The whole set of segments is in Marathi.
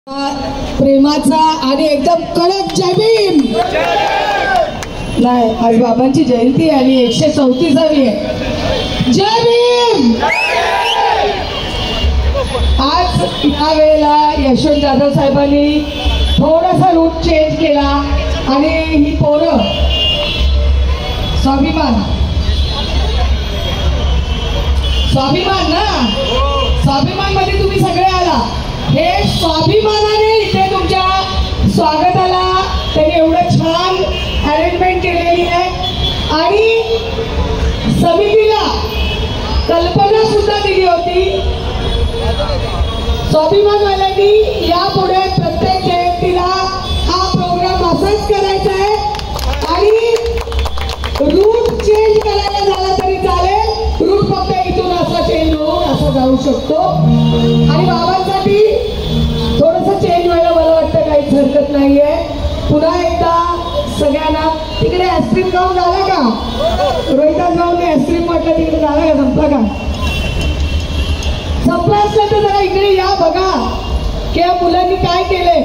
प्रेमाचा आणि एकदम कडक जय भीम. नाही, आज बाबांची जयंती आणि 134वी आहे. जय भीम. आज या वेळेला यशवंत जाधव साहेबांनी थोडासा रूट चेंज केला आणि ही पोरं स्वाभिमान ना, स्वाभिमान मध्ये तुम्ही सगळे आला. हे स्वाभिमानाने इथे तुमच्या स्वागताला त्यांनी एवढं छान अरेंजमेंट केलेली आहे आणि समितीला कल्पना सुद्धा दिली होती. स्वाभिमानवाल्यांनी यापुढे प्रत्येक जयंतीला हा प्रोग्राम असाच करायचा आहे आणि रूट चेंज करायला झाला तरी चालेल. रूट फक्त इथून असा चेंज होऊन असं जाऊ शकतो आणि बाबांसाठी थोडंसं चेंज व्हायला मला वाटतं काहीच हरकत नाहीये. पुन्हा एकदा सगळ्यांना तिकडे आईस्क्रीम खाऊन झाला का? रोहिदास भाऊने आईस्क्रीम म्हटलं तिकडे झाला का? संपला का? संपला असलं तर जरा इकडे या बघा की या मुलांनी काय केलंय.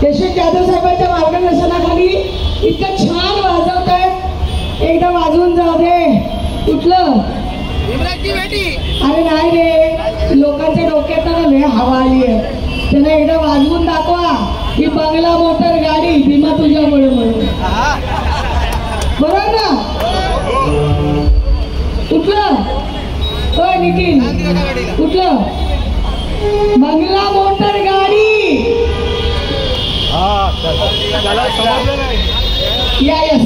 यशवंत जाधव साहेबांच्या मार्गदर्शनाखाली इतकं छान वाजवत आहेत. एकदा वाजवून जाऊ दे. कुठलं? अरे नाही रे, लोकांच्या डोक्यात ना लय हवा आली आहे. त्यांना एकदा वाजवून दाखवा की बंगला मोटर गाडी भीमा तुझ्यामुळे म्हणून. बरोबर ना? कुठलं? होय नितीन, कुठलं? बंगला मोटर गाडी. या यस.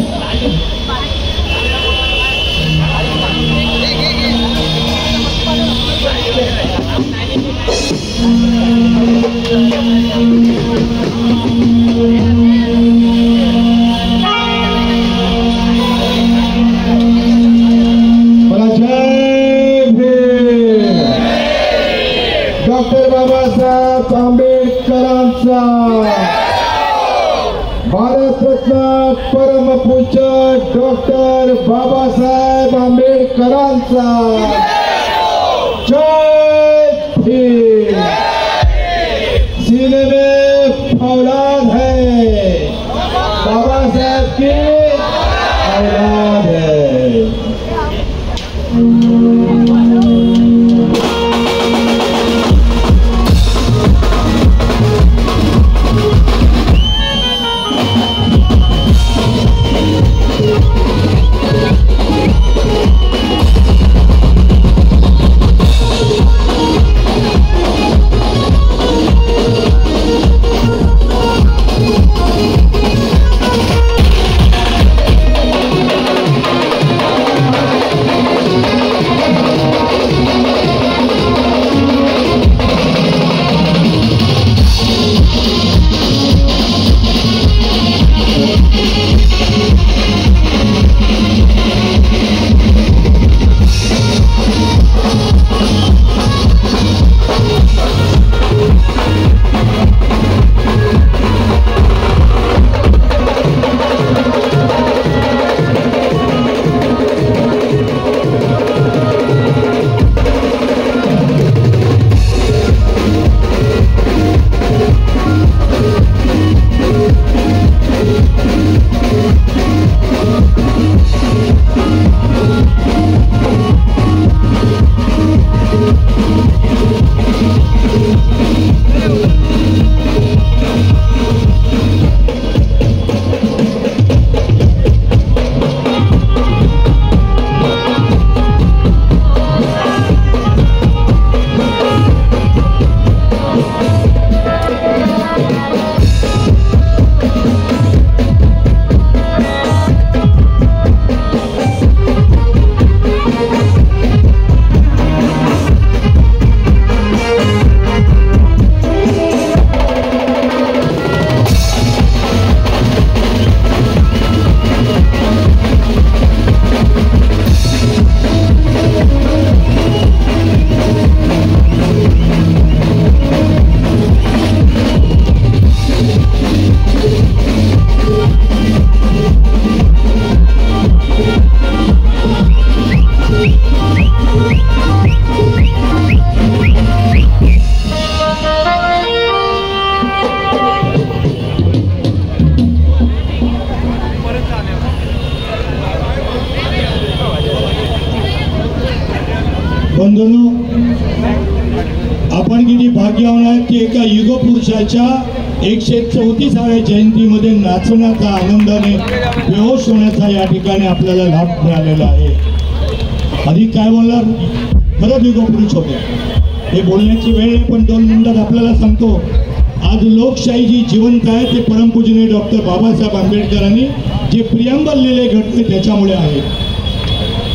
डॉक्टर बाबासाहेब आंबेडकरांचा, भारतरत्न परमपूज्य डॉक्टर बाबासाहेब आंबेडकरांचा जय भीम. सीने में फौलाद है, बाबा साहब की औलाद है. किती भाग्यवान आहेत की एका युगपुरुषाच्या 134व्या जयंतीमध्ये नाचण्याचा, आनंदाने बेहोश होण्याचा या ठिकाणी आपल्याला लाभ मिळालेला आहे. अधिक काय बोलणार, खरंच युगपुरुष होते. हे बोलण्याची वेळ आहे, पण 2 मिनिटात आपल्याला सांगतो. आज लोकशाही जी जिवंत आहे ते परमपूजनीय डॉक्टर बाबासाहेब आंबेडकरांनी जे प्रियंबल लिहिले घटने त्याच्यामुळे आहे.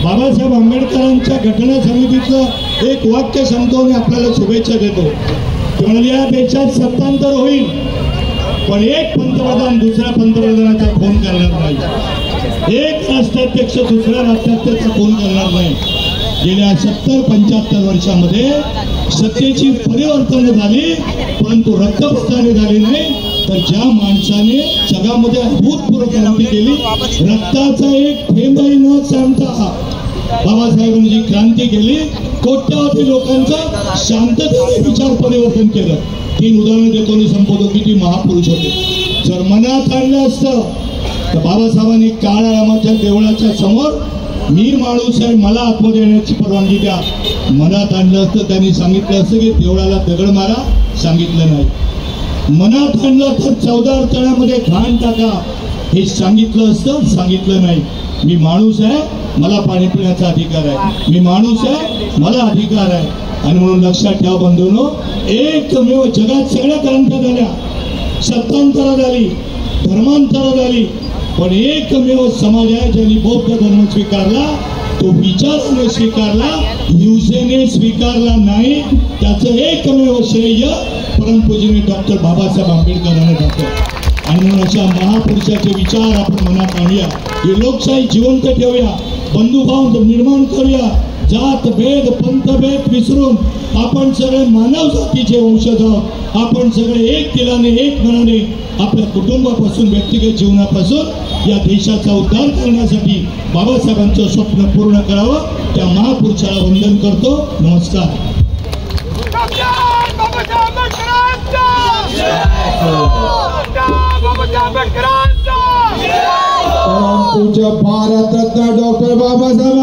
बाबासाहेब आंबेडकरांच्या घटना समितीचं एक वाक्य सांगतो आणि आपल्याला शुभेच्छा देतो. ते म्हणाले या देशात सत्तांतर होईल, पण एक पंतप्रधान दुसऱ्या पंतप्रधानाचा फोन करणार नाही, एक राष्ट्राध्यक्ष दुसऱ्या राष्ट्राध्यक्षाचा फोन करणार नाही. गेल्या 70-75 वर्षामध्ये सत्तेची परिवर्तन झाली, परंतु रक्तप्रसारण झाली नाही. तर ज्या माणसाने जगामध्ये अभूतपूर्व क्रांती केली, रक्ताचा एक थेंबही न सांडता बाबासाहेबांनी जी क्रांती केली, कोट्यावधी लोकांचं शांततेने विचार परिवर्तन केलं. 3 उदाहरणं देतो आणि संपवतो. किती महापुरुष होते. जर मनात आणलं असतं तर बाबासाहेबांनी काळारामाच्या देवळाच्या समोर मी माणूस आहे, मला आतमध्ये येण्याची परवानगी द्या, मनात आणलं असतं. त्यांनी सांगितलं असतं की देवळाला दगड मारा, सांगितलं नाही. मनात आणलं तर 14 तळ्यामध्ये घाण टाका, हे सांगितलं असतं, सांगितलं नाही. मी माणूस आहे, मला पाणी पिण्याचा अधिकार आहे, मी माणूस आहे, मला अधिकार आहे. आणि म्हणून लक्षात ठेवा बंधूंनो, एकमेव जगात सगळ्या क्रांत्या झाल्या, सत्तांतरं झाली, धर्मांतरं झाली, पण एकमेव समाज आहे ज्यांनी बौद्ध धर्म स्वीकारला, तो विचाराने स्वीकारला, हिंसेने स्वीकारला नाही. त्याचं एकमेव श्रेय परमपूजनीय डॉक्टर बाबासाहेब आंबेडकरांना जातं. आणि म्हणून अशा महापुरुषाचे विचार आपण मनात आणूया, ही लोकशाही जिवंत ठेवूया, बंधुभाव निर्माण करूया, जात भेद पंथभेद विसरून आपण सगळे मानव जातीचे वंशज आहोत. आपण सगळे एक दिलाने, एक मनाने आपल्या कुटुंबापासून, व्यक्तिगत जीवनापासून या देशाचा उद्धार करण्यासाठी बाबासाहेबांचं स्वप्न पूर्ण करावं. त्या महापुरुषाला वंदन करतो. नमस्कार. परमपूज्य भारतरत्न डॉक्टर बाबासाहेब